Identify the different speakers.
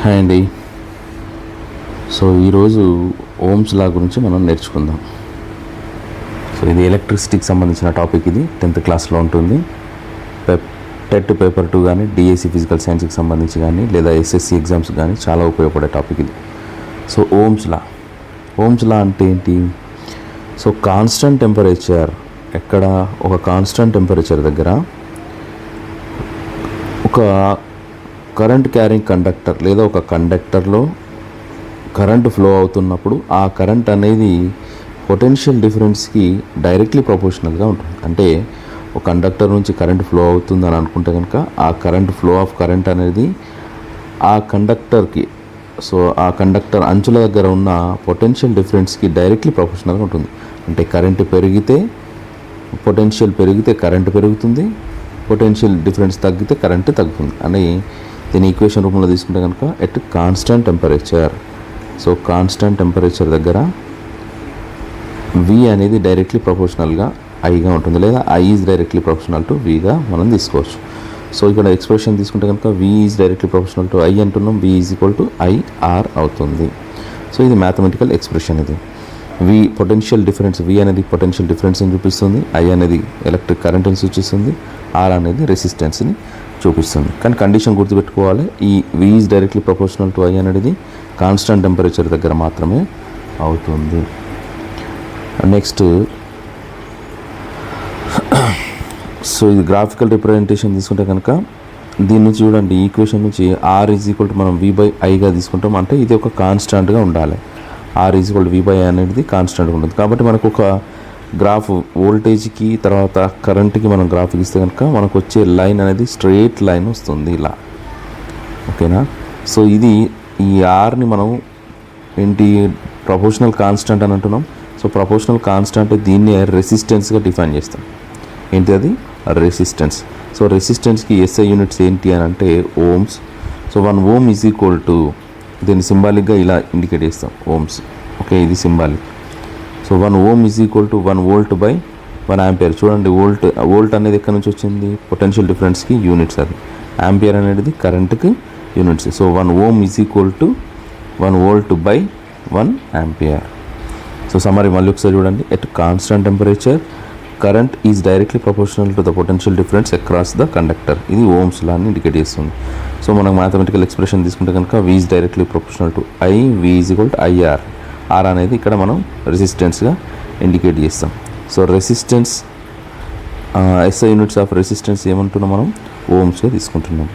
Speaker 1: Hi అండి. So ఈరోజు Ohm's లా గురించి మనం నేర్చుకుందాం. సో ఇది ఎలక్ట్రిసిటీకి సంబంధించిన టాపిక్. ఇది 10th క్లాస్లో ఉంటుంది. టెట్ పేపర్ 2 కానీ డిఎస్సి ఫిజికల్ సైన్స్కి సంబంధించి కానీ లేదా ఎస్ఎస్సి ఎగ్జామ్స్ కానీ చాలా ఉపయోగపడే టాపిక్ ఇది. సో ఓమ్స్ లా అంటే ఏంటి? సో కాన్స్టెంట్ టెంపరేచర్, ఎక్కడ ఒక కాన్స్టెంట్ టెంపరేచర్ దగ్గర ఒక కరెంట్ క్యారింగ్ కండక్టర్ లేదా ఒక కండక్టర్లో కరెంట్ ఫ్లో అవుతున్నప్పుడు ఆ కరెంట్ అనేది పొటెన్షియల్ డిఫరెన్స్కి డైరెక్ట్లీ ప్రపోర్షనల్గా ఉంటుంది. అంటే ఒక కండక్టర్ నుంచి కరెంట్ ఫ్లో అవుతుందని అనుకుంటే కనుక ఆ కరెంట్ ఫ్లో ఆఫ్ కరెంట్ అనేది ఆ కండక్టర్కి, సో ఆ కండక్టర్ అంచుల దగ్గర ఉన్న పొటెన్షియల్ డిఫరెన్స్కి డైరెక్ట్లీ ప్రపోర్షనల్గా ఉంటుంది. అంటే కరెంటు పెరిగితే పొటెన్షియల్ పెరిగితే కరెంటు పెరుగుతుంది, పొటెన్షియల్ డిఫరెన్స్ తగ్గితే కరెంటు తగ్గుతుంది అని దీని ఈక్వేషన్ రూపంలో తీసుకుంటే కనుక at constant temperature. So constant temperature దగ్గర V అనేది డైరెక్ట్లీ ప్రపోర్షనల్గా ఐగా ఉంటుంది, లేదా I is directly proportional to Vగా మనం తీసుకోవచ్చు. సో ఇక్కడ ఎక్స్ప్రెషన్ తీసుకుంటే కనుక V is directly proportional to I అంటున్నాం, V is equal to IR అవుతుంది. సో ఇది మ్యాథమెటికల్ ఎక్స్ప్రెషన్. ఇది V పొటెన్షియల్ డిఫరెన్స్, V అనేది పొటెన్షియల్ డిఫరెన్స్ని చూపిస్తుంది, I అనేది ఎలక్ట్రిక్ కరెంట్ని సూచిస్తుంది, R అనేది రెసిస్టెన్స్ని చూపిస్తుంది. కానీ కండిషన్ గుర్తుపెట్టుకోవాలి, ఈ V is directly proportional to I అనేది కాన్స్టెంట్ టెంపరేచర్ దగ్గర మాత్రమే అవుతుంది. నెక్స్ట్, సో ఇది గ్రాఫికల్ రిప్రజెంటేషన్ తీసుకుంటే కనుక దీని నుంచి చూడండి, ఈక్వేషన్ నుంచి R ఈజ్ ఈక్వల్ టు మనం V/Iగా తీసుకుంటాం. అంటే ఇది ఒక కాన్స్టాంట్గా ఉండాలి. R is equal to V/I అనేది కాన్స్టాంట్గా ఉంటుంది. కాబట్టి మనకు ఒక గ్రాఫ్ వోల్టేజ్కి తర్వాత కరెంట్కి మనం గ్రాఫ్ ఇస్తే కనుక మనకు వచ్చే లైన్ అనేది స్ట్రెయిట్ లైన్ వస్తుంది ఇలా. ఓకేనా? సో ఇది ఈ ఆర్ని మనం ఏంటి ప్రపోర్షనల్ కాన్స్టెంట్ అని అంటున్నాం. సో ప్రపోర్షనల్ కాన్స్టెంట్ దీన్ని రెసిస్టెన్స్గా డిఫైన్ చేస్తాం. ఏంటి అది? రెసిస్టెన్స్. సో రెసిస్టెన్స్కి SI యూనిట్స్ ఏంటి అని అంటే ohms. So 1 ohm is equal to, దీన్ని సింబాలిక్గా ఇలా ఇండికేట్ చేస్తాం, ఓమ్స్. ఓకే, ఇది symbolic. So 1 ohm is equal to 1 volt by 1 ampere. చూడండి, వోల్ట్ అనేది ఎక్కడి నుంచి వచ్చింది? పొటెన్షియల్ డిఫరెన్స్కి యూనిట్స్ అది. యాంపియర్ అనేది కరెంట్కి units. So 1 ohm is equal to 1 volt by 1 ampere. So summary మళ్ళీ ఒకసారి చూడండి. At constant temperature current is directly proportional to the potential difference across the conductor. ఇది ఓమ్స్ లా అని ఇండికేట్ చేస్తుంది. సో మనకు మ్యాథమెటికల్ ఎక్స్ప్రెషన్ తీసుకుంటే కనుక V is directly proportional to I, V is equal to IR. R అనేది ఇక్కడ మనం రెసిస్టెన్స్గా ఇండికేట్ చేస్తాం. So resistance SI units of resistance ఏమంటున్నాం మనం? ఓమ్స్గా తీసుకుంటున్నాం.